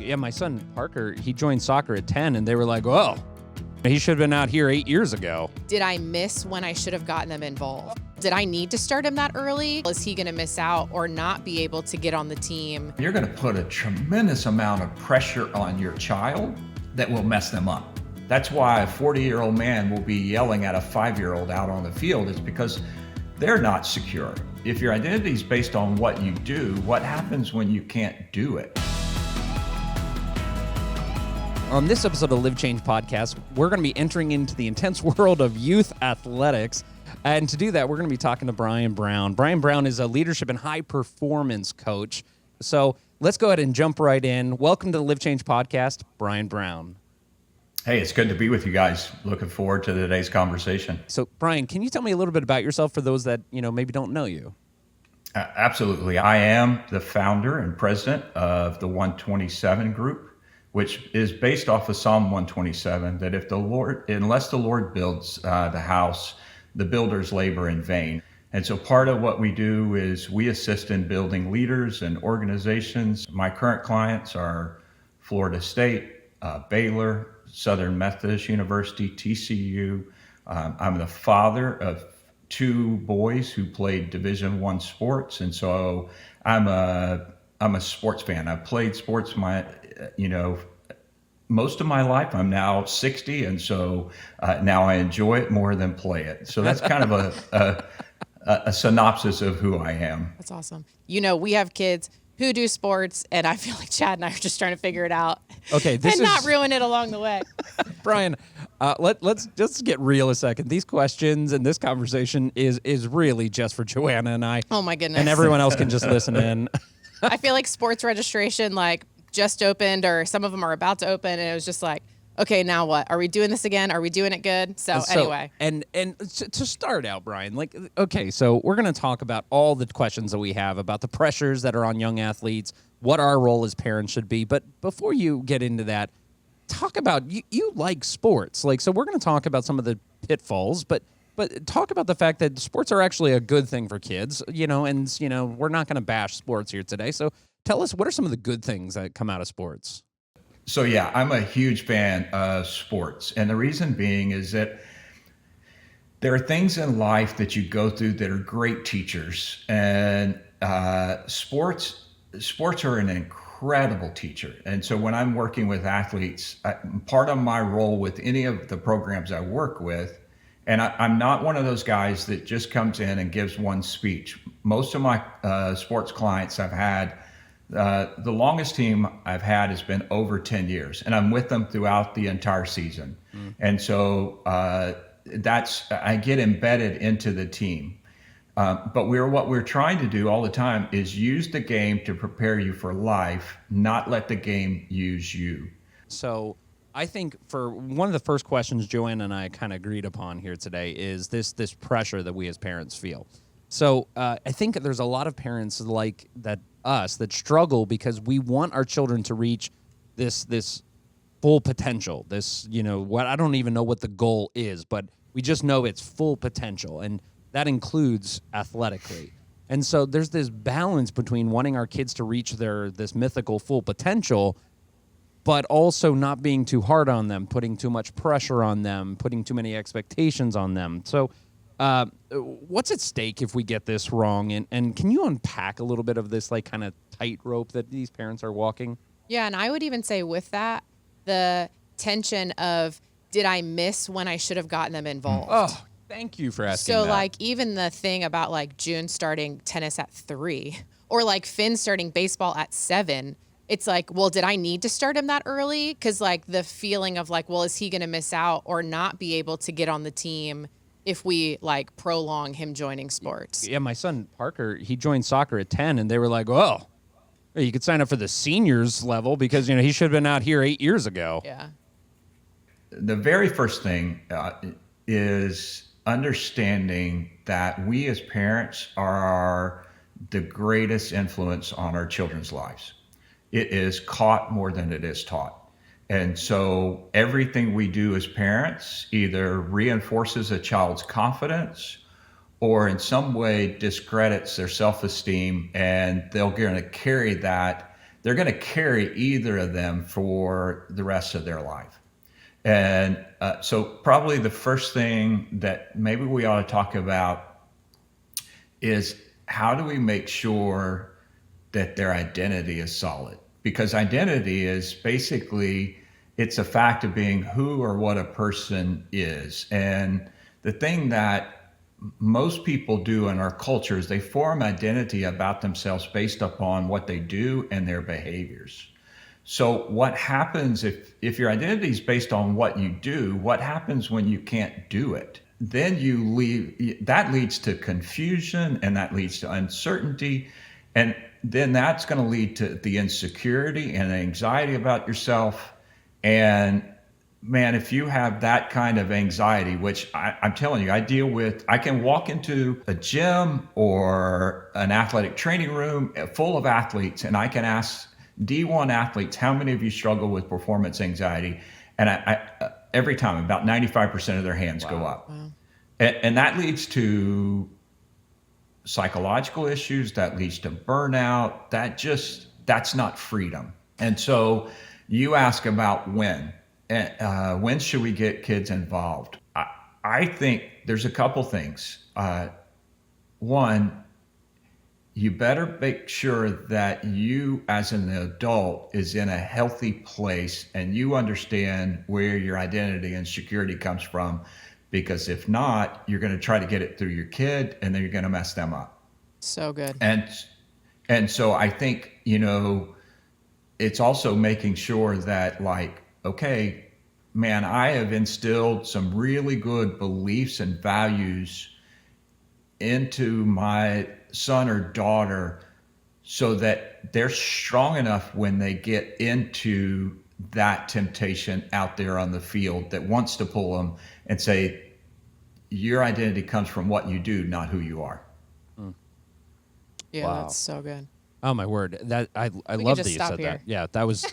Yeah, my son Parker, he joined soccer at 10 and they were like, oh, he should have been out here 8 years ago. Did I miss when I should have gotten them involved? Did I need to start him that early? Is he going to miss out or not be able to get on the team? You're going to put a tremendous amount of pressure on your child that will mess them up. That's why a 40-year-old man will be yelling at a 5-year-old out on the field. It's because they're not secure. If your identity is based on what you do, what happens when you can't do it? On this episode of Live Change Podcast, we're going to be entering into the intense world of youth athletics. And to do that, we're going to be talking to Brian Brown. Brian Brown is a leadership and high performance coach. So let's go ahead and jump right in. Welcome to the Live Change Podcast, Brian Brown. Hey, it's good to be with you guys. Looking forward to today's conversation. So, Brian, can you tell me a little bit about yourself for those that, maybe don't know you? Absolutely. I am the founder and president of the 127 Group, which is based off of Psalm 127, that unless the Lord builds the house, the builders labor in vain. And so part of what we do is we assist in building leaders and organizations. My current clients are Florida State, Baylor, Southern Methodist University, TCU. I'm the father of 2 boys who played Division I sports. And so I'm a sports fan. I've played sports most of my life. I'm now 60, and so now I enjoy it more than play it. So that's kind of a synopsis of who I am. That's awesome. We have kids who do sports, and I feel like Chad and I are just trying to figure it out. Okay, not ruin it along the way. Brian, let's just get real a second. These questions and this conversation is really just for Joanna and I. Oh my goodness. And everyone else can just listen in. I feel like sports registration just opened, or some of them are about to open, and it was just like, okay, now what? Are we doing this again? Are we doing it good? So anyway. And to start out, Brian, so we're going to talk about all the questions that we have about the pressures that are on young athletes, what our role as parents should be. But before you get into that, talk about, you like sports. So we're going to talk about some of the pitfalls, but talk about the fact that sports are actually a good thing for kids, and we're not going to bash sports here today. So tell us, what are some of the good things that come out of sports? So yeah, I'm a huge fan of sports. And the reason being is that there are things in life that you go through that are great teachers. And sports are an incredible teacher. And so when I'm working with athletes, part of my role with any of the programs I work with, and I'm not one of those guys that just comes in and gives one speech. Most of my sports clients I've had, the longest team I've had has been over 10 years, and I'm with them throughout the entire season. And so I get embedded into the team. But what we're trying to do all the time is use the game to prepare you for life, not let the game use you. So I think for one of the first questions Joanna and I kind of agreed upon here today is this pressure that we as parents feel. So I think there's a lot of parents like that struggle because we want our children to reach this full potential. What I don't even know what the goal is, but we just know it's full potential, and that includes athletically. And so there's this balance between wanting our kids to reach this mythical full potential, but also not being too hard on them, putting too much pressure on them, putting too many expectations on them. So what's at stake if we get this wrong? And can you unpack a little bit of this kind of tightrope that these parents are walking? Yeah, and I would even say with that, the tension of, did I miss when I should have gotten them involved? Oh, thank you for asking that. So even the thing about June starting tennis at 3, or Finn starting baseball at 7, it's well, did I need to start him that early? Because the feeling of well, is he going to miss out or not be able to get on the team if we prolong him joining sports? Yeah, my son Parker, he joined soccer at 10 and they were like, oh, you could sign up for the seniors level because, he should have been out here 8 years ago. Yeah. The very first thing is understanding that we as parents are the greatest influence on our children's lives. It is caught more than it is taught. And so everything we do as parents either reinforces a child's confidence or in some way discredits their self-esteem, and they're going to carry that they're going to carry either of them for the rest of their life. And so probably the first thing that maybe we ought to talk about is how do we make sure that their identity is solid? Because identity is basically, it's a fact of being who or what a person is. And the thing that most people do in our culture is they form identity about themselves based upon what they do and their behaviors. So what happens if your identity is based on what you do, what happens when you can't do it? Then that leads to confusion, and that leads to uncertainty. And then that's going to lead to the insecurity and anxiety about yourself. And man, if you have that kind of anxiety, which I'm telling you, I can walk into a gym or an athletic training room full of athletes, and I can ask D1 athletes, how many of you struggle with performance anxiety? And every time, about 95% of their hands go up. Wow. And that leads to psychological issues, that leads to burnout. That's not freedom. And so you ask about when should we get kids involved? I think there's a couple things. One, you better make sure that you as an adult is in a healthy place and you understand where your identity and security comes from, because if not, you're going to try to get it through your kid and then you're going to mess them up. So good. And so I think, it's also making sure that, like, okay, man, I have instilled some really good beliefs and values into my son or daughter so that they're strong enough when they get into that temptation out there on the field that wants to pull them and say, your identity comes from what you do, not who you are. Yeah, Wow. that's so good. Oh my word! That I We love can that just you stop said here. that. Yeah, that was.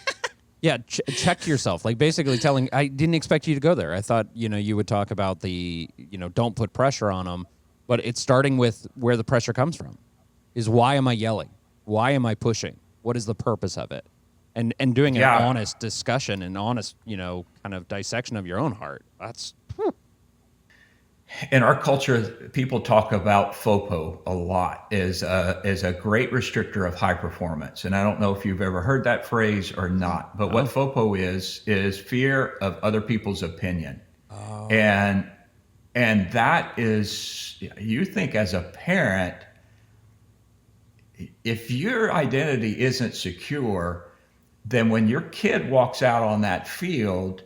Yeah, check yourself. Like basically telling, I didn't expect you to go there. I thought you would talk about the don't put pressure on them, but it's starting with where the pressure comes from. Is why am I yelling? Why am I pushing? What is the purpose of it? And doing an honest discussion and honest kind of dissection of your own heart. That's. In our culture, people talk about FOPO a lot as a great restrictor of high performance. And I don't know if you've ever heard that phrase or not, but what FOPO is fear of other people's opinion. Oh. And that is, you think as a parent, if your identity isn't secure, then when your kid walks out on that field,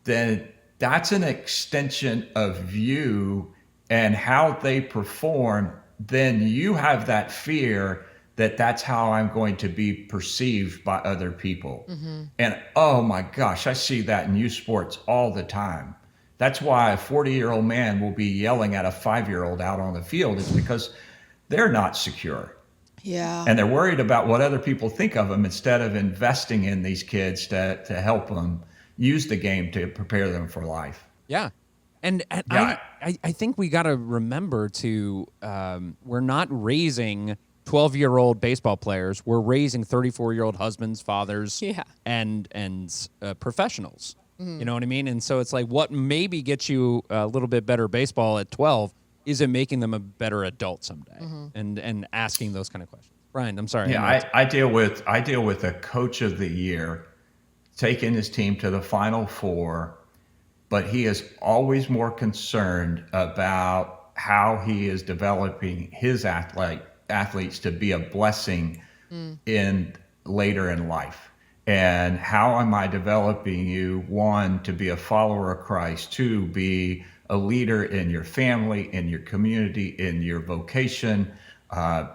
then that's an extension of you and how they perform. Then you have that fear that that's how I'm going to be perceived by other people. Mm-hmm. And oh my gosh, I see that in youth sports all the time. That's why a 40-year-old man will be yelling at a 5-year-old out on the field. It's because they're not secure. Yeah. And they're worried about what other people think of them instead of investing in these kids to help them use the game to prepare them for life. Yeah. And yeah. I think we got to remember to, we're not raising 12-year-old baseball players. We're raising 34-year-old husbands, fathers, and professionals. Mm-hmm. You know what I mean? And so it's like, what maybe gets you a little bit better baseball at 12 is it making them a better adult someday? Mm-hmm. And asking those kind of questions. Brian, I'm sorry. Yeah, I deal with a coach of the year taking his team to the Final Four, but he is always more concerned about how he is developing his athletes to be a blessing in later in life. And how am I developing you, one, to be a follower of Christ, two, be a leader in your family, in your community, in your vocation.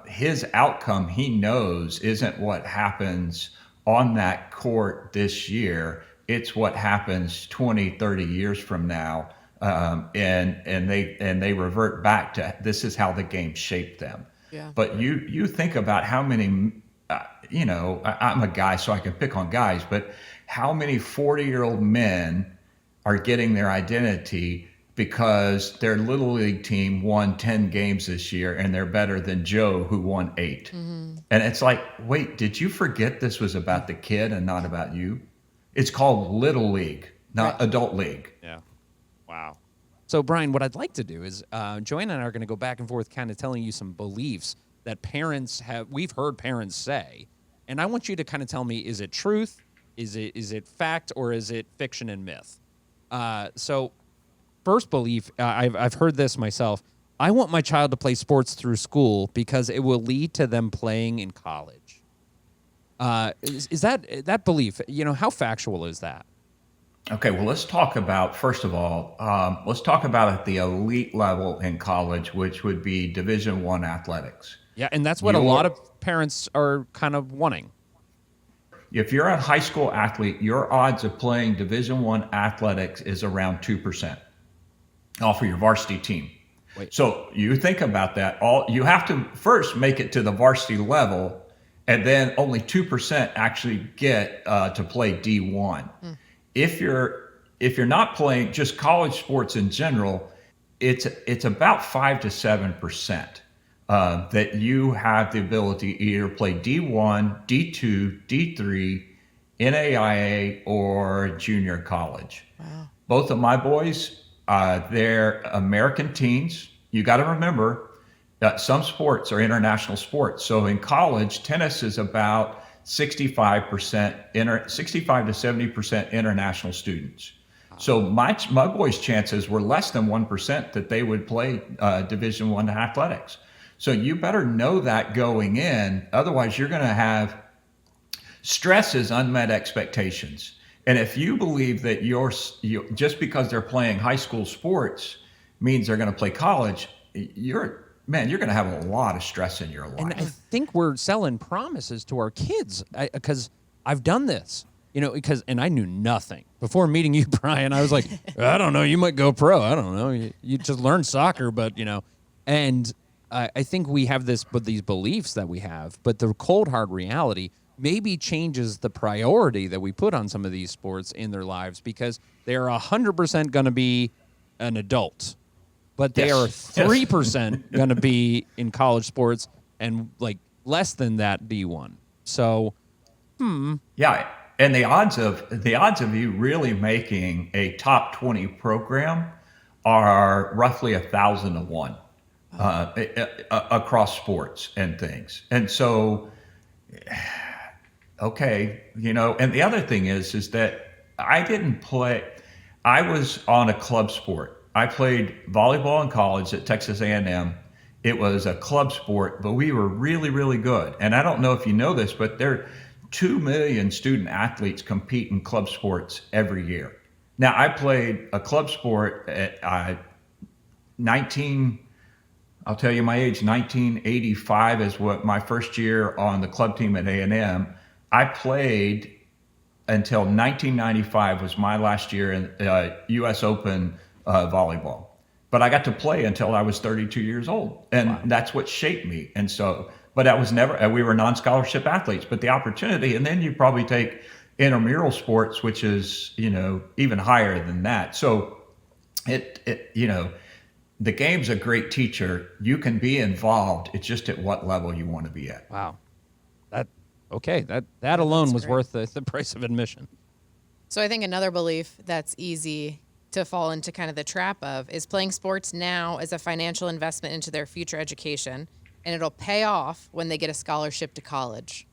His outcome, he knows, isn't what happens on that court this year. It's what happens 20, 30 years from now. And they revert back to this is how the game shaped them. Yeah. But you think about how many, I'm a guy, so I can pick on guys, but how many 40-year-old men are getting their identity because their little league team won 10 games this year and they're better than Joe who won 8. And it's like, wait, did you forget this was about the kid and not about you? It's called little league, not adult league. Yeah. Wow. So, Brian, what I'd like to do is Joanna and I are going to go back and forth kind of telling you some beliefs that we've heard parents say. And I want you to kind of tell me, is it truth, is it fact, or is it fiction and myth? So first belief, I've heard this myself. I want my child to play sports through school because it will lead to them playing in college. Is that belief, how factual is that? Okay, well, let's talk about, first of all, let's talk about at the elite level in college, which would be Division I athletics. Yeah, and that's what a lot of parents are kind of wanting. If you're a high school athlete, your odds of playing Division I athletics is around 2% off of your varsity team. Wait. So you think about that. You have to first make it to the varsity level, and then only 2% actually get to play D1. If you're not playing just college sports in general, it's about 5 to 7% that you have the ability to either play D1, D2, D3, NAIA, or junior college. Wow. Both of my boys, they're American teens. You got to remember that some sports are international sports. So in college, tennis is about 65 to 70% international students. So my boys' chances were less than 1% that they would play Division I athletics. So you better know that going in. Otherwise, you're going to have stress as unmet expectations. And if you believe that just because they're playing high school sports means they're going to play college, you're going to have a lot of stress in your life. And I think we're selling promises to our kids because I've done this, and I knew nothing. Before meeting you, Brian, I was like, I don't know, you might go pro. I don't know. You just learned soccer, but, and I think we have these beliefs that we have, but the cold, hard reality maybe changes the priority that we put on some of these sports in their lives because they're 100% going to be an adult. But they are 3% going to be in college sports and like less than that D1. So, yeah, and the odds of you really making a top 20 program are roughly 1,000 to 1 across sports and things. And so, okay, and the other thing is that I didn't play. I was on a club sport. I played volleyball in college at Texas A&M. It was a club sport, but we were really, really good. And I don't know if you know this, but there are 2 million student athletes compete in club sports every year. Now, I played a club sport at I'll tell you my age, 1985 is what my first year on the club team at A&M. I played until 1995 was my last year in U.S. Open volleyball. But I got to play until I was 32 years old. And that's what shaped me. And so, but I was never, we were non-scholarship athletes, but the opportunity, and then you probably take intramural sports, which is, even higher than that. So the game's a great teacher. You can be involved. It's just at what level you want to be at. Wow. That alone was worth the price of admission. So I think another belief that's easy to fall into kind of the trap of is playing sports now as a financial investment into their future education, and it'll pay off when they get a scholarship to college.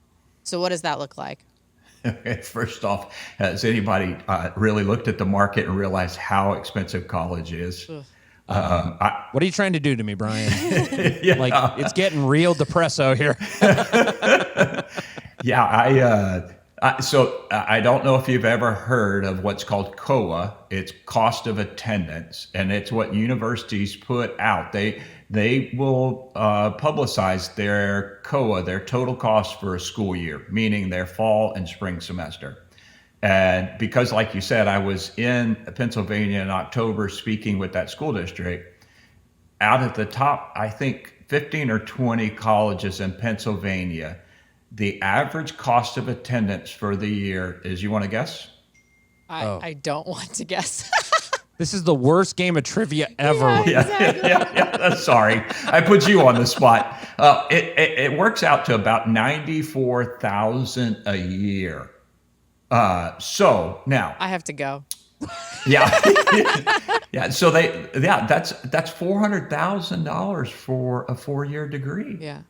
So what does that look like? First off, has anybody really looked at the market and realized how expensive college is? What are you trying to do to me, Brian? Yeah. Like, it's getting real depresso here. Yeah, so I don't know if you've ever heard of what's called COA. It's cost of attendance, and it's what universities put out. They will publicize their COA, their total cost for a school year, meaning their fall and spring semester. And because, like you said, I was in Pennsylvania in October speaking with that school district, out at the top, I think 15 or 20 colleges in Pennsylvania, the average cost of attendance for the year is, you want to guess? I don't want to guess. This is the worst game of trivia ever. Yeah, exactly. Yeah. Sorry, I put you on the spot. It works out to about 94,000 a year. So now, I have to go. yeah, yeah. So that's $400,000 for a 4-year degree. Yeah.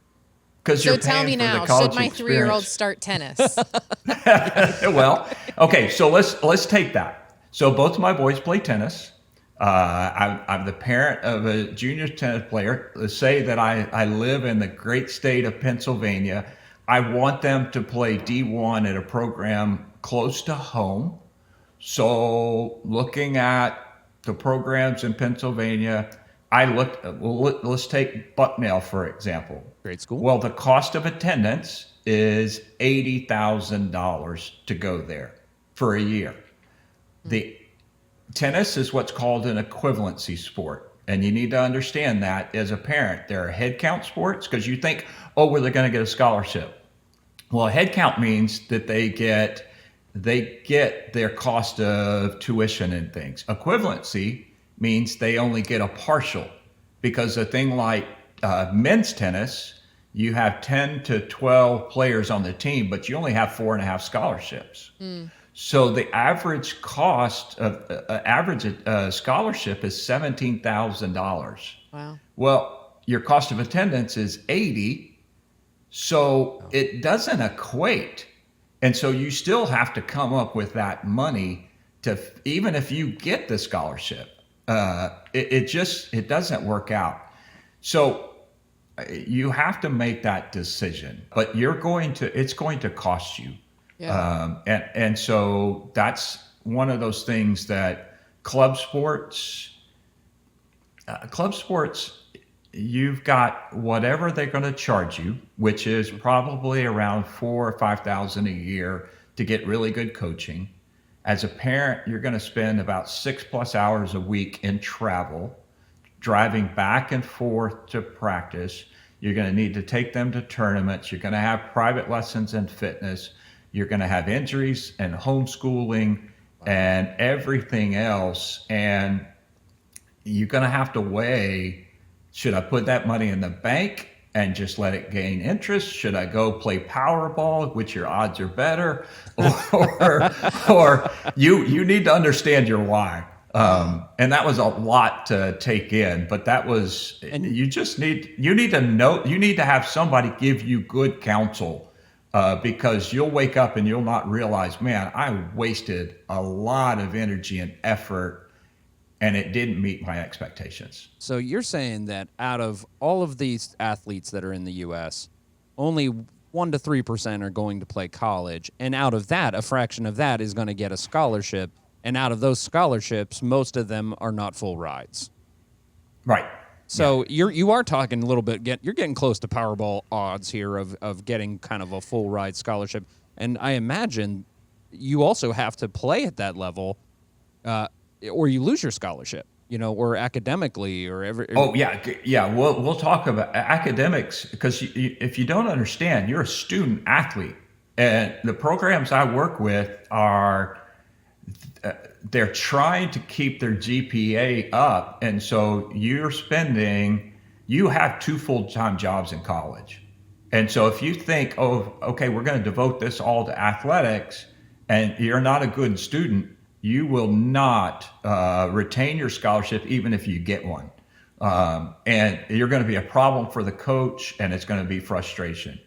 Because So you're tell paying me for the now, college should my 3-year-old experience. start tennis? Well, okay, so let's take that. So both of my boys play tennis. I'm the parent of a junior tennis player. Let's say that I live in the great state of Pennsylvania. I want them to play D1 at a program close to home. So looking at the programs in Pennsylvania, I looked. Well, let's take Bucknell for example. Great school. Well, the cost of attendance is $80,000 to go there for a year. The tennis is what's called an equivalency sport. And you need to understand that as a parent. There are head count sports because you think, oh, well, they're going to get a scholarship. Well, head count means that they get their cost of tuition and things. Equivalency means they only get a partial because a thing like men's tennis, you have 10 to 12 players on the team, but you only have 4.5 scholarships. So the average cost of average scholarship is $17,000. Wow. Well, your cost of attendance is 80, so it doesn't equate, and so you still have to come up with that money to even if you get the scholarship, it doesn't work out. So you have to make that decision, but it's going to cost you. Yeah. And so that's one of those things that club sports, you've got whatever they're going to charge you, which is probably around 4,000 or 5,000 a year to get really good coaching. As a parent, you're going to spend about 6+ hours a week in travel, driving back and forth to practice. You're going to need to take them to tournaments. You're going to have private lessons in fitness. You're going to have injuries and homeschooling and everything else. And you're going to have to weigh, should I put that money in the bank and just let it gain interest? Should I go play Powerball, which your odds are better? Or you need to understand your why. And that was a lot to take in, but that was, and you need to have somebody give you good counsel. Because you'll wake up and you'll not realize, man, I wasted a lot of energy and effort and it didn't meet my expectations. So you're saying that out of all of these athletes that are in the U.S., only 1% to 3% are going to play college. And out of that, a fraction of that is going to get a scholarship. And out of those scholarships, most of them are not full rides. Right. So you are talking a little bit. You're getting close to Powerball odds here of getting kind of a full ride scholarship, and I imagine you also have to play at that level, or you lose your scholarship. Or academically, or every. Oh yeah. We'll talk about academics because if you don't understand, you're a student athlete, and the programs I work with are. They're trying to keep their GPA up. And so you have 2 full-time jobs in college. And so if you think, oh, okay, we're going to devote this all to athletics and you're not a good student, you will not retain your scholarship even if you get one. And you're going to be a problem for the coach and it's going to be frustration.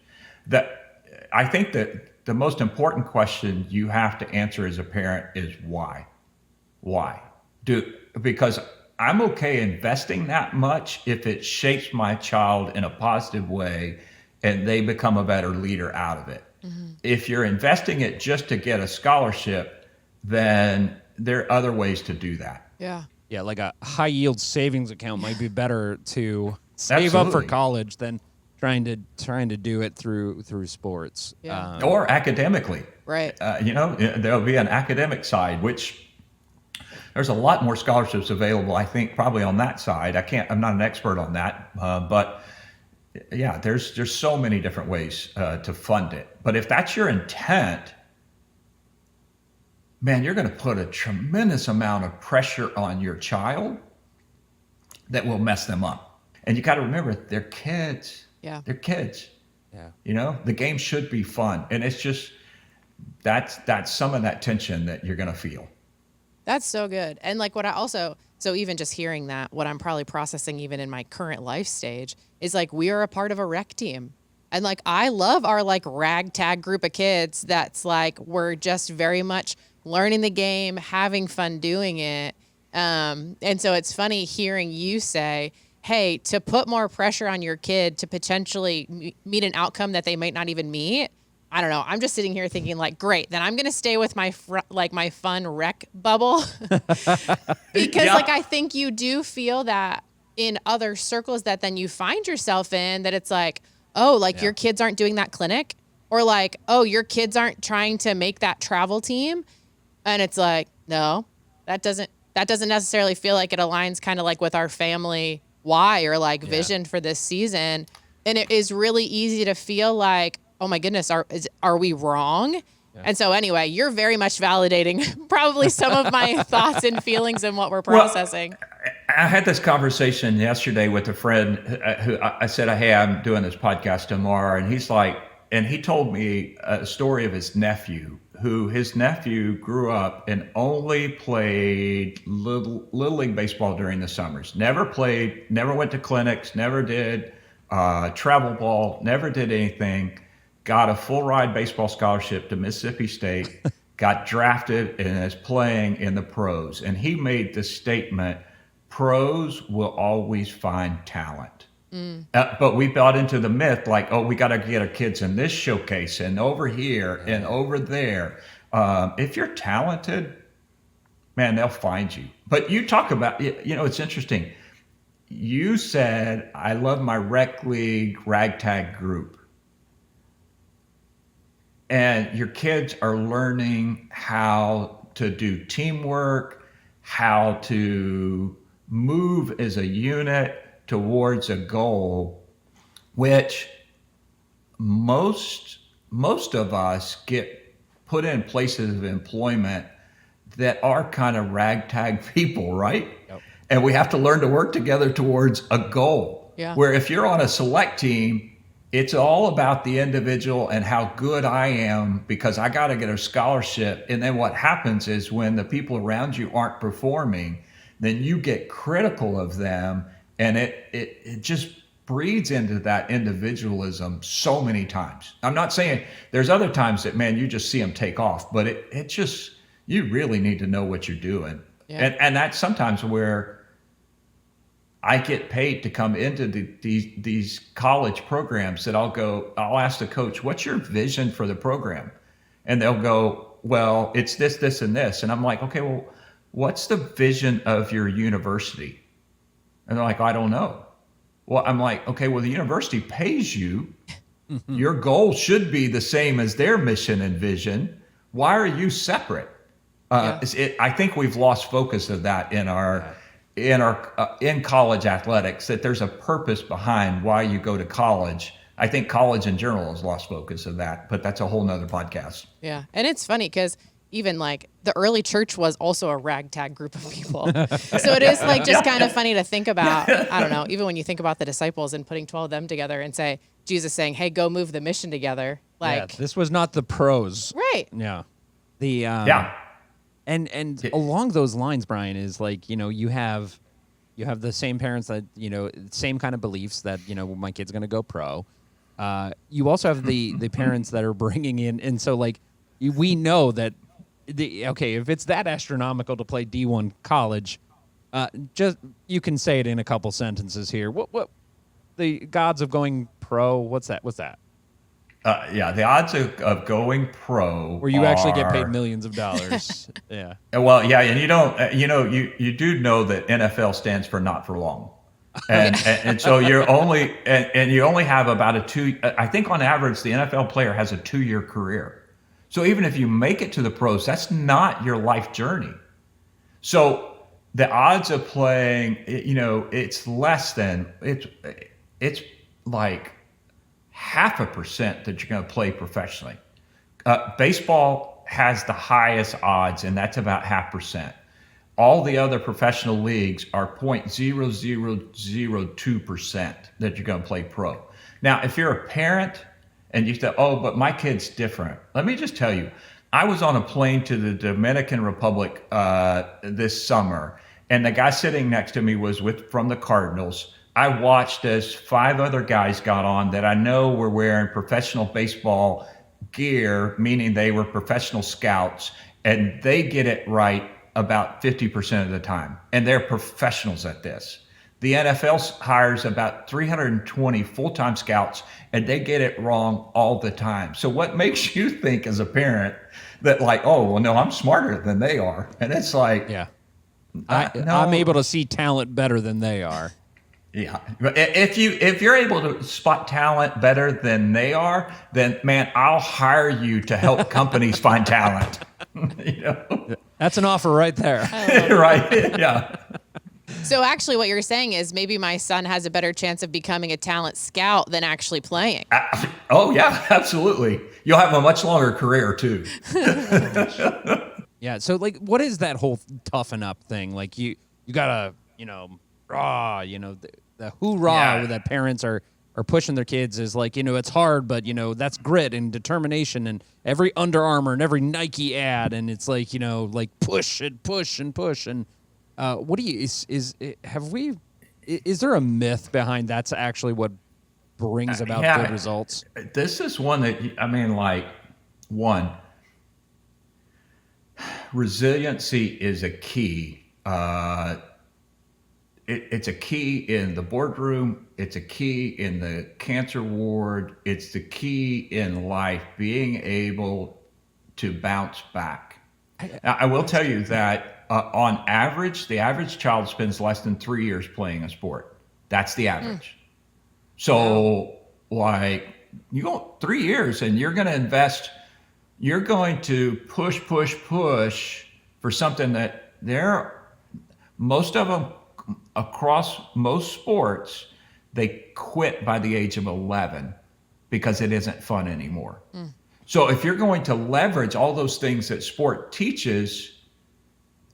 I think that the most important question you have to answer as a parent is why? Why? Because I'm okay investing that much if it shapes my child in a positive way and they become a better leader out of it. Mm-hmm. If you're investing it just to get a scholarship, then there are other ways to do that. Yeah. Yeah, like a high yield savings account might be better to save up for college than trying to do it through sports. Yeah. Or academically. Right. There'll be an academic side, which there's a lot more scholarships available, I think, probably on that side. I'm not an expert on that, but yeah, there's so many different ways to fund it. But if that's your intent, man, you're going to put a tremendous amount of pressure on your child that will mess them up. And you got to remember, they're kids. Yeah. They're kids. Yeah. You know, the game should be fun. And it's just, that's some of that tension that you're going to feel. That's so good. And like what I also, so even just hearing that, what I'm probably processing even in my current life stage is like, we are a part of a rec team. And like, I love our like ragtag group of kids that's like, we're just very much learning the game, having fun doing it. And so it's funny hearing you say, hey, to put more pressure on your kid to potentially meet an outcome that they might not even meet. I don't know. I'm just sitting here thinking like, great, then I'm going to stay with my my fun rec bubble because like, I think you do feel that in other circles that then you find yourself in, that it's like, oh, like your kids aren't doing that clinic, or like, oh, your kids aren't trying to make that travel team. And it's like, no, that doesn't necessarily feel like it aligns kind of like with our family why or like vision for this season. And it is really easy to feel like, oh my goodness, are we wrong? Yeah. And so anyway, you're very much validating probably some of my thoughts and feelings and what we're processing. Well, I had this conversation yesterday with a friend who I said, hey, I'm doing this podcast tomorrow. And he's like, and he told me a story of his nephew, who his nephew grew up and only played little league baseball during the summers. Never played, never went to clinics, never did travel ball, never did anything. Got a full ride baseball scholarship to Mississippi State, got drafted and is playing in the pros. And he made the statement, pros will always find talent. But we bought into the myth like, oh, we got to get our kids in this showcase and over here and over there. If you're talented, man, they'll find you. But you talk about, you know, it's interesting. You said, I love my rec league ragtag group. And your kids are learning how to do teamwork, how to move as a unit towards a goal, which most of us get put in places of employment that are kind of ragtag people, right? Yep. And we have to learn to work together towards a goal. Yeah. Where if you're on a select team, it's all about the individual and how good I am because I got to get a scholarship. And then what happens is when the people around you aren't performing, then you get critical of them. And it just breeds into that individualism so many times. I'm not saying there's other times that, man, you just see them take off, but it just, you really need to know what you're doing. Yeah. And that's sometimes where I get paid to come into these college programs that I'll ask the coach, what's your vision for the program? And they'll go, well, it's this, this, and this. And I'm like, okay, well, what's the vision of your university? And they're like, I don't know. Well, I'm like, okay, well, the university pays you. Your goal should be the same as their mission and vision. Why are you separate? I think we've lost focus of that in college athletics, that there's a purpose behind why you go to college. I think college in general has lost focus of that, but that's a whole nother podcast. Yeah. And it's funny because even like the early church was also a ragtag group of people. So it is like just kind of funny to think about. I don't know, even when you think about the disciples and putting 12 of them together and say, Jesus saying, hey, go move the mission together. Like this was not the pros. Right. Yeah. And along those lines, Brian, is like, you know, you have the same parents that, you know, same kind of beliefs that, you know, my kid's going to go pro. You also have the parents that are bringing in. And so like, we know that, if it's that astronomical to play D1 college, just, you can say it in a couple sentences here. What the odds of going pro, what's that? The odds of going pro, where you actually get paid millions of dollars. Yeah. Well, yeah, and you don't, you do know that NFL stands for not for long, and so you're only and you only have about I think on average the NFL player has a 2-year career. So even if you make it to the pros, that's not your life journey. So the odds of playing, it's less than it's like 0.5% that you're going to play professionally. Baseball has the highest odds, and that's about 0.5%. All the other professional leagues are 0.0002% that you're going to play pro. Now, if you're a parent and you say, oh, but my kid's different, let me just tell you, I was on a plane to the Dominican Republic this summer, and the guy sitting next to me was from the Cardinals. I watched as 5 other guys got on that I know were wearing professional baseball gear, meaning they were professional scouts, and they get it right about 50% of the time. And they're professionals at this. The NFL hires about 320 full-time scouts, and they get it wrong all the time. So what makes you think as a parent that like, oh, well, no, I'm smarter than they are? And it's like, Yeah. no. I'm able to see talent better than they are. Yeah. If you're able to spot talent better than they are, then man, I'll hire you to help companies find talent. You know? That's an offer right there. Right. Yeah. So actually what you're saying is maybe my son has a better chance of becoming a talent scout than actually playing. Oh yeah, absolutely. You'll have a much longer career too. Yeah. So like, what is that whole toughen up thing? Like you gotta, rah, the hoorah that parents are pushing their kids is like, it's hard, but that's grit and determination and every Under Armour and every Nike ad. And it's like, like push and push and push. And what do you, is there a myth behind that's actually what brings about good results? This is one that, one, resiliency is a key. It's a key in the boardroom. It's a key in the cancer ward. It's the key in life, being able to bounce back. I will tell you that on average, the average child spends less than 3 years playing a sport. That's the average. So you go 3 years and you're going to invest, you're going to push for something that most of them across most sports, they quit by the age of 11 because it isn't fun anymore. So if you're going to leverage all those things that sport teaches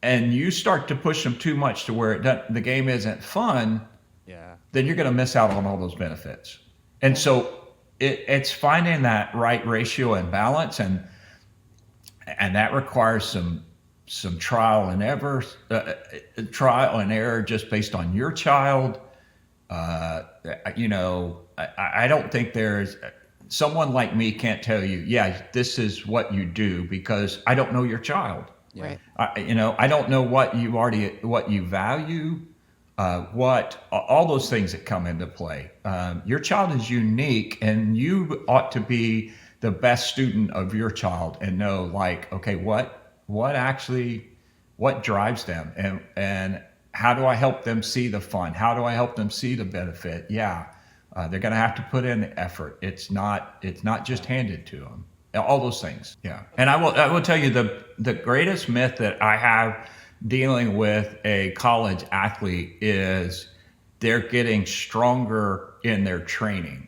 and you start to push them too much to where the game isn't fun, then you're going to miss out on all those benefits. And so it's finding that right ratio and balance, and that requires some trial and error just based on your child. I don't think there's someone like me can't tell you, this is what you do, because I don't know your child. Right. I don't know what you value, all those things that come into play. Your child is unique, and you ought to be the best student of your child and know, okay, what drives them, and how do I help them see the fun? How do I help them see the benefit? They're going to have to put in the effort. It's not just handed to them. All those things. Yeah. And I will tell you the greatest myth that I have dealing with a college athlete is they're getting stronger in their training,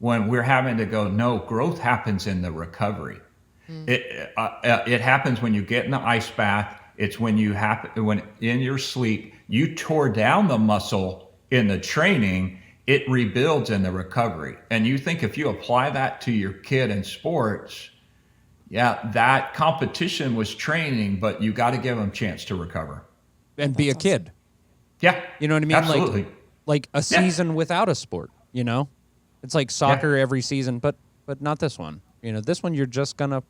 when we're having to go, no, growth happens in the recovery. It happens when you get in the ice bath. It's when when in your sleep, you tore down the muscle in the training, it rebuilds in the recovery. And you think if you apply that to your kid in sports, that competition was training, but you got to give them a chance to recover. And be a kid. Yeah. You know what I mean? Absolutely. Like a season without a sport, It's like soccer every season, but not this one. This one you're just gonna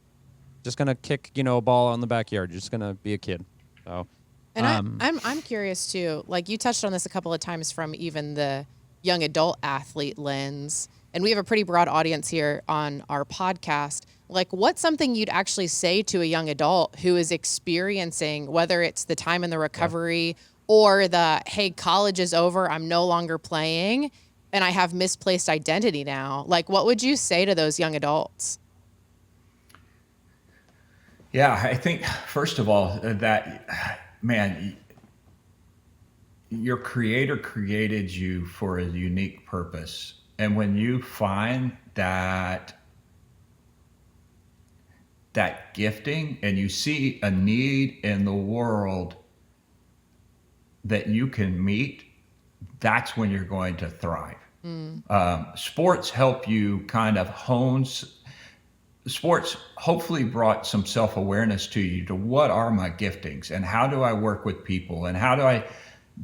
kick, a ball on the backyard. You're just gonna be a kid. So, and I'm curious too. Like you touched on this a couple of times from even the young adult athlete lens, and we have a pretty broad audience here on our podcast. Like, what's something you'd actually say to a young adult who is experiencing, whether it's the time in the recovery or the, hey, college is over, I'm no longer playing, and I have misplaced identity now? Like, what would you say to those young adults? Yeah, I think, first of all, that, man, your creator created you for a unique purpose. And when you find that that gifting and you see a need in the world that you can meet, that's when you're going to thrive. Sports help you kind of sports hopefully brought some self-awareness to you to what are my giftings and how do I work with people and how do I,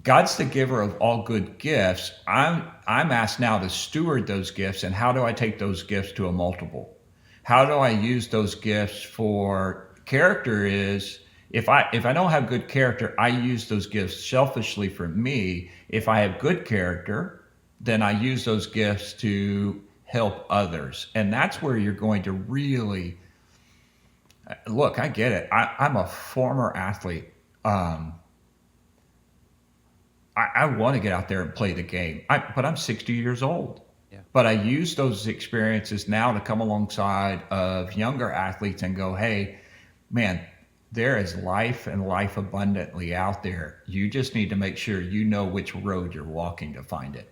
God's the giver of all good gifts. I'm asked now to steward those gifts, and how do I take those gifts to a multiple? How do I use those gifts for character is if I don't have good character, I use those gifts selfishly for me. If I have good character, then I use those gifts to help others. And that's where you're going to really look, I get it. I'm a former athlete. I want to get out there and play the game, but I'm 60 years old. Yeah. But I use those experiences now to come alongside of younger athletes and go, hey, man, there is life and life abundantly out there. You just need to make sure you know which road you're walking to find it.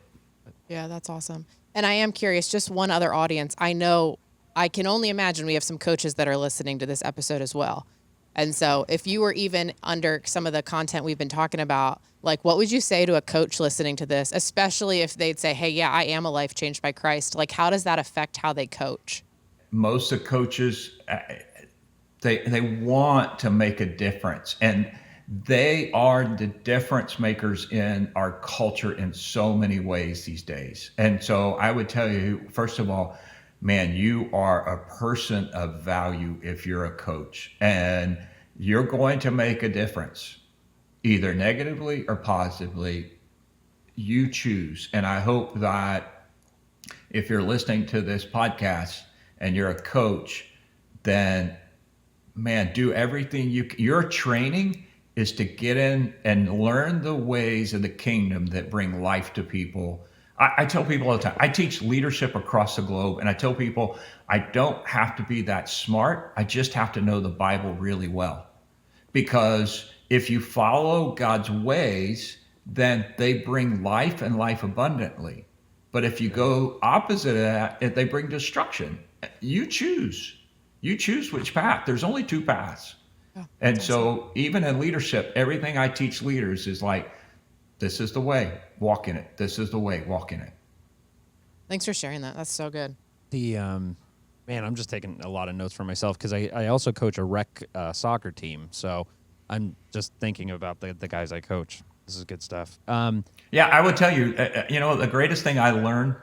Yeah, that's awesome. And I am curious, just one other audience. I can only imagine we have some coaches that are listening to this episode as well. And so if you were even under some of the content we've been talking about, like what would you say to a coach listening to this, especially if they'd say, hey, yeah, I am a life changed by Christ. Like, how does that affect how they coach? Most of the coaches, they want to make a difference, and they are the difference makers in our culture in so many ways these days. And so I would tell you, first of all, man, you are a person of value if you're a coach, and you're going to make a difference, either negatively or positively. You choose. And I hope that if you're listening to this podcast and you're a coach, then man, do everything your training is to get in and learn the ways of the kingdom that bring life to people. I tell people all the time, I teach leadership across the globe, and I tell people I don't have to be that smart. I just have to know the Bible really well. Because if you follow God's ways, then they bring life and life abundantly. But if you go opposite of that, they bring destruction. You choose. You choose which path. There's only two paths. Yeah, and so even in leadership, everything I teach leaders is like, this is the way, walk in it. This is the way, walk in it. Thanks for sharing that. That's so good. Man, I'm just taking a lot of notes for myself because I also coach a rec soccer team. So I'm just thinking about the guys I coach. This is good stuff. Yeah, I would tell you, the greatest thing I learned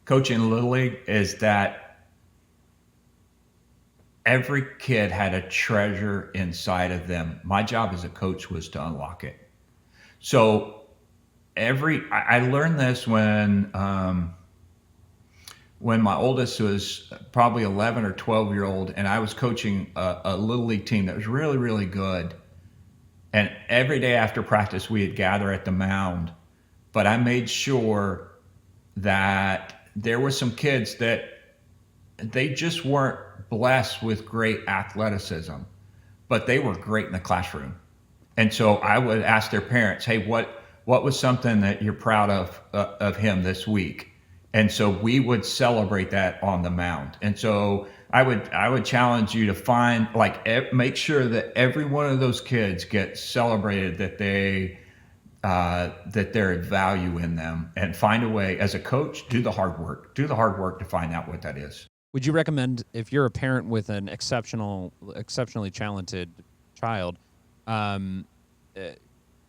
coaching Little League is that every kid had a treasure inside of them. My job as a coach was to unlock it. So I learned this when my oldest was probably 11 or 12 year old, and I was coaching a Little League team that was really, really good. And every day after practice, we'd gather at the mound. But I made sure that there were some kids that they just weren't blessed with great athleticism, but they were great in the classroom. And so I would ask their parents, hey, what was something that you're proud of him this week? And so we would celebrate that on the mound. And so I would challenge you to find, make sure that every one of those kids gets celebrated, that there is value in them, and find a way as a coach, do the hard work to find out what that is. Would you recommend, if you're a parent with an exceptionally talented child,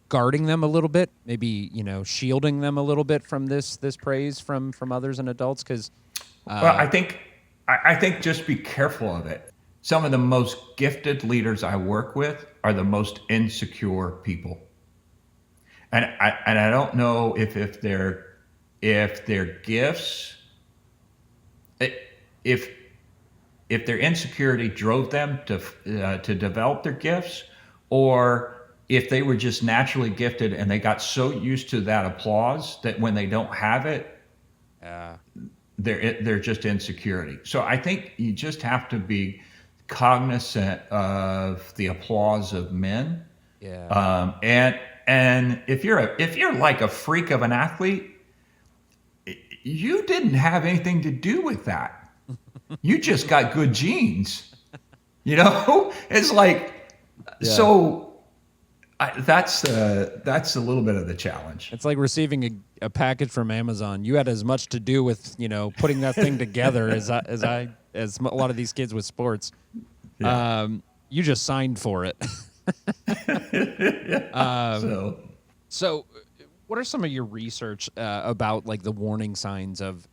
guarding them a little bit, maybe shielding them a little bit from this praise from others and adults? Because well, I think just be careful of it. Some of the most gifted leaders I work with are the most insecure people, and I don't know if their gifts, if their insecurity drove them to develop their gifts, or if they were just naturally gifted and they got so used to that applause that when they don't have it, they're just insecurity. So I think you just have to be cognizant of the applause of men. Yeah. And if you're like a freak of an athlete, you didn't have anything to do with that. You just got good genes. You know, it's like Yeah. so. That's a little bit of the challenge. It's like receiving a package from Amazon. You had as much to do with, putting that thing together as a lot of these kids with sports. Yeah. You just signed for it. So So, what are some of your research about like the warning signs of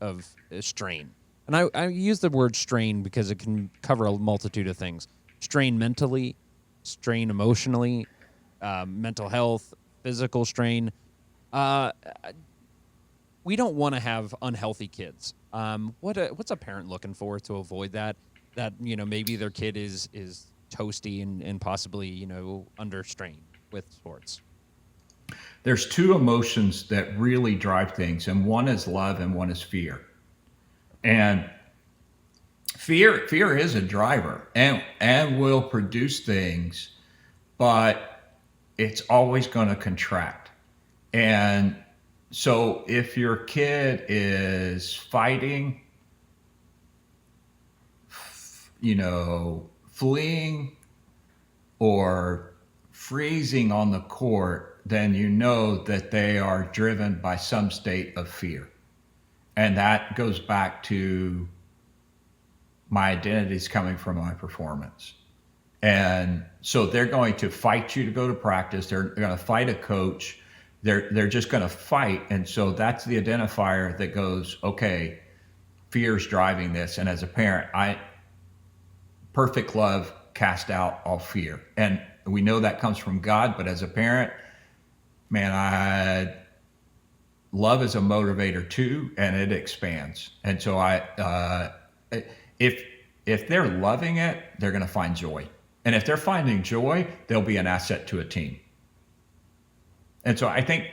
strain? And I use the word strain because it can cover a multitude of things: strain mentally, strain emotionally, mental health, physical strain. Uh, we don't want to have unhealthy kids. What's a parent looking for to avoid that? That maybe their kid is toasty and possibly under strain with sports. there's two emotions that really drive things, and one is love and one is fear. And fear is a driver and will produce things, but it's always going to contract. And so if your kid is fighting, fleeing or freezing on the court, then you know that they are driven by some state of fear. And that goes back to my identity is coming from my performance. And so they're going to fight you to go to practice. They're going to fight a coach. They're just going to fight. And so that's the identifier that goes, okay, fear's driving this. And as a parent, perfect love cast out all fear. And we know that comes from God, but as a parent, man, love is a motivator too, and it expands. And so if they're loving it, they're going to find joy. And if they're finding joy, they'll be an asset to a team. And so I think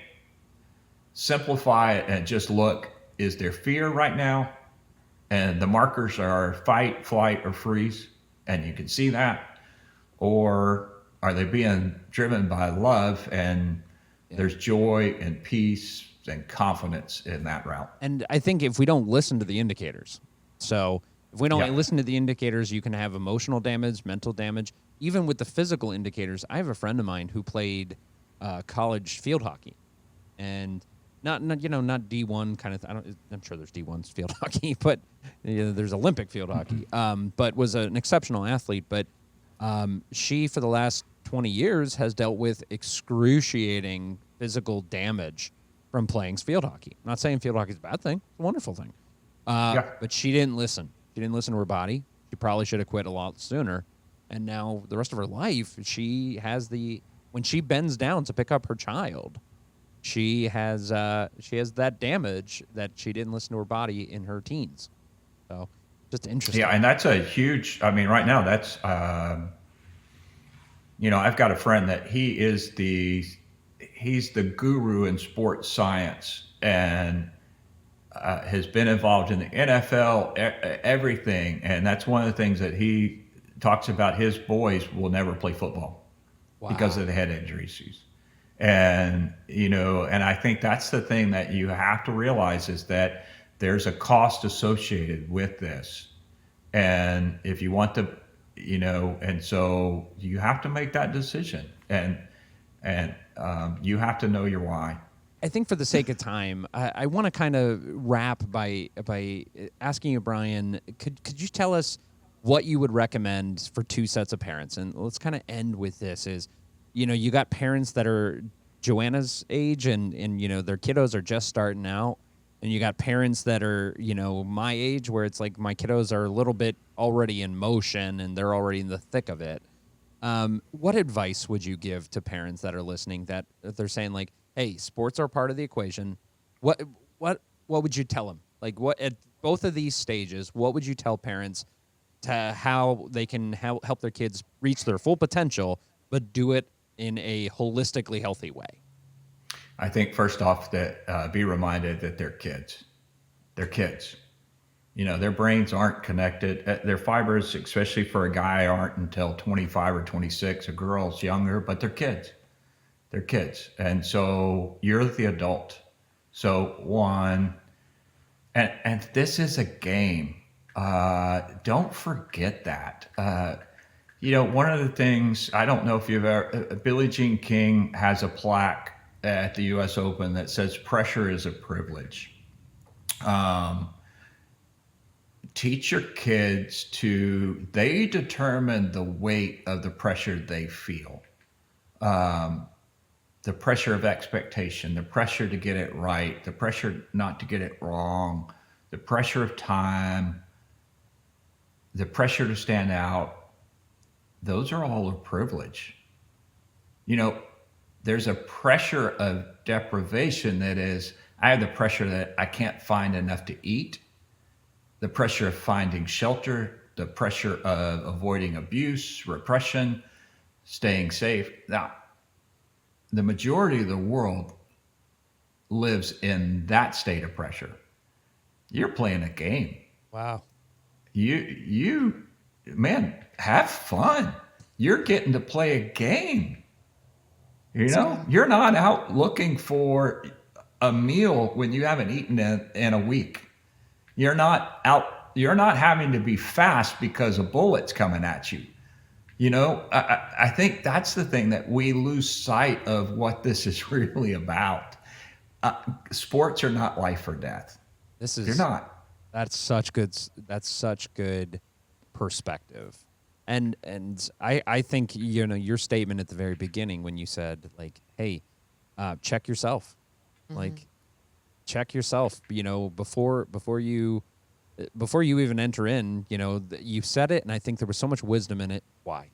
simplify it and just look, is there fear right now? And the markers are fight, flight, or freeze. And you can see that. Or are they being driven by love and there's joy and peace and confidence in that route? And I think if we don't listen to the indicators, so if we don't Yeah. listen to the indicators, you can have emotional damage, mental damage, even with the physical indicators. I have a friend of mine who played college field hockey, and not not D1 kind of. I'm sure there's D1 field hockey, but there's Olympic field hockey. But was an exceptional athlete. But she, for the last 20 years, has dealt with excruciating physical damage from playing field hockey. I'm not saying field hockey is a bad thing; it's a wonderful thing. Yeah. But she didn't listen. She didn't listen to her body. She probably should have quit a lot sooner. And now the rest of her life, when she bends down to pick up her child, she has that damage that she didn't listen to her body in her teens. So just interesting. Yeah. And that's a huge, I mean, right now, that's, I've got a friend that he's the guru in sports science and has been involved in the NFL, everything. And that's one of the things that he talks about. His boys will never play football because of the head injuries. And, and I think that's the thing that you have to realize is that there's a cost associated with this. And if you want to, and so you have to make that decision and you have to know your why. I think for the sake of time, I want to kind of wrap by asking you, Brian, could you tell us what you would recommend for two sets of parents? And let's kind of end with this is, you got parents that are Joanna's age and their kiddos are just starting out. And you got parents that are, my age where it's like my kiddos are a little bit already in motion and they're already in the thick of it. What advice would you give to parents that are listening that they're saying like, hey, sports are part of the equation? What would you tell them? Like what at both of these stages, what would you tell parents to how they can help their kids reach their full potential, but do it in a holistically healthy way? I think first off that be reminded that they're kids. They're kids. Their brains aren't connected. Their fibers, especially for a guy, aren't until 25 or 26. A girl's younger, but they're kids. They're kids. And so you're the adult. So and this is a game. Don't forget that. One of the things, I don't know if you've ever, Billie Jean King has a plaque at the U.S. Open that says pressure is a privilege. Um, Teach your kids they determine the weight of the pressure they feel. The pressure of expectation, the pressure to get it right, the pressure not to get it wrong, the pressure of time, the pressure to stand out. Those are all a privilege. You know, there's a pressure of deprivation that is, I have the pressure that I can't find enough to eat, the pressure of finding shelter, the pressure of avoiding abuse, repression, staying safe. Now, the majority of the world lives in that state of pressure. You're playing a game. Wow. You, man, have fun. You're getting to play a game. You're not out looking for a meal when you haven't eaten in a week. You're not having to be fast because a bullet's coming at you. I think that's the thing that we lose sight of what this is really about. Sports are not life or death. They're not. That's such good perspective. And I think your statement at the very beginning when you said like, hey, check yourself. Like check yourself, before you even enter in, you said it, and I think there was so much wisdom in it. Why?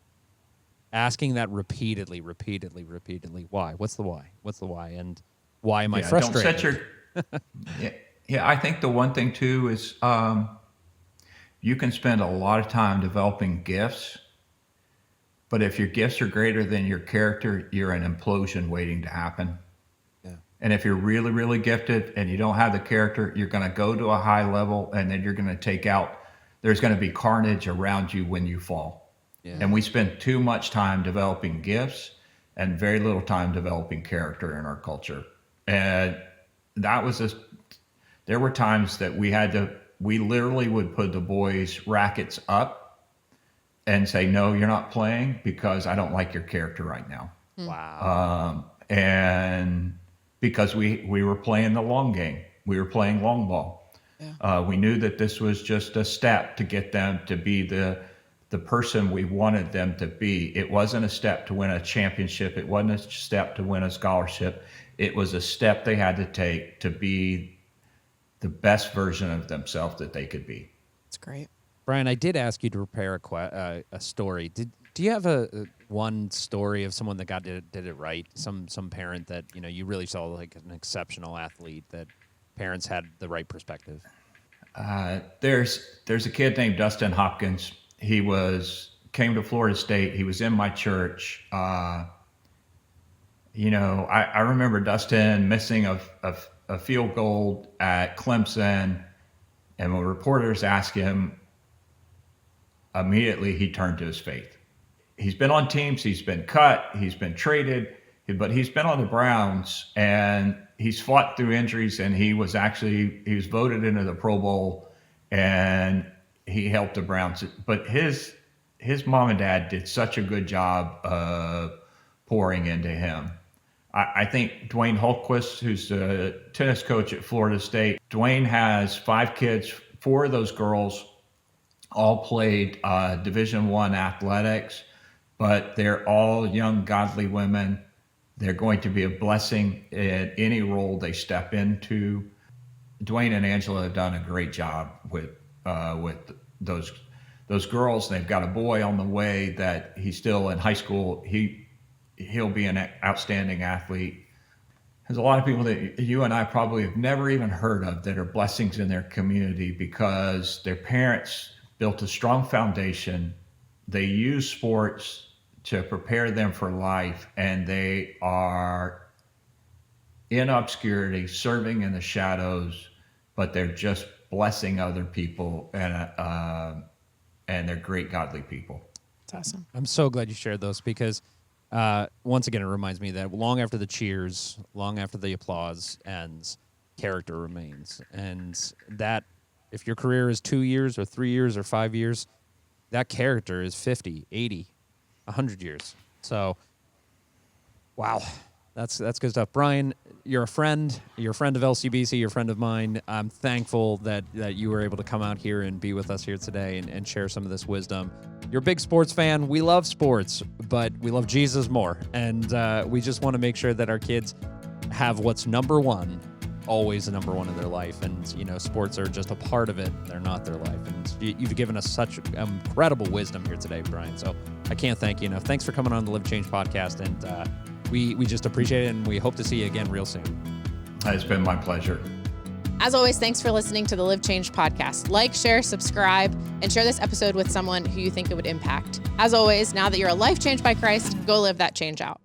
Asking that repeatedly. Why? What's the why? What's the why? And why am I frustrated? Don't set your. Yeah, I think the one thing too is you can spend a lot of time developing gifts, but if your gifts are greater than your character, you're an implosion waiting to happen. And if you're really, really gifted and you don't have the character, you're going to go to a high level and then you're going to there's going to be carnage around you when you fall. Yeah. And we spend too much time developing gifts and very little time developing character in our culture. And there were times that we literally would put the boys' rackets up and say, no, you're not playing because I don't like your character right now. Wow. And because we were playing the long game. We were playing long ball. Yeah. We knew that this was just a step to get them to be the person we wanted them to be. It wasn't a step to win a championship. It wasn't a step to win a scholarship. It was a step they had to take to be the best version of themselves that they could be. That's great. Brian, I did ask you to prepare a story. Do you have one story of someone that did it right? Some parent that you really saw like an exceptional athlete that parents had the right perspective. There's a kid named Dustin Hopkins. He came to Florida State. He was in my church. I remember Dustin missing a field goal at Clemson, and when reporters asked him, immediately he turned to his faith. He's been on teams, he's been cut, he's been traded, but he's been on the Browns and he's fought through injuries, and he was voted into the Pro Bowl and he helped the Browns. But his mom and dad did such a good job of pouring into him. I think Dwayne Holtquist, who's the tennis coach at Florida State, Dwayne has 5 kids. 4 of those girls all played Division I athletics, but they're all young, godly women. They're going to be a blessing in any role they step into. Dwayne and Angela have done a great job with those girls. They've got a boy on the way that he's still in high school. He'll be an outstanding athlete. There's a lot of people that you and I probably have never even heard of that are blessings in their community because their parents built a strong foundation. They use sports to prepare them for life, and they are in obscurity, serving in the shadows, but they're just blessing other people, and they're great godly people. That's awesome. I'm so glad you shared those because once again, it reminds me that long after the cheers, long after the applause ends, character remains. And that if your career is 2 years or 3 years or 5 years, that character is 50, 80, 100 years. So, wow. That's good stuff. Brian, you're a friend. You're a friend of LCBC. You're a friend of mine. I'm thankful that you were able to come out here and be with us here today and share some of this wisdom. You're a big sports fan. We love sports, but we love Jesus more. And we just want to make sure that our kids have what's number one, always the number one in their life. And, sports are just a part of it. They're not their life. And you've given us such incredible wisdom here today, Brian. So I can't thank you enough. Thanks for coming on the Live Change podcast. And we just appreciate it. And we hope to see you again real soon. It's been my pleasure. As always, thanks for listening to the Live Change podcast. Like, share, subscribe, and share this episode with someone who you think it would impact. As always, now that you're a life changed by Christ, go live that change out.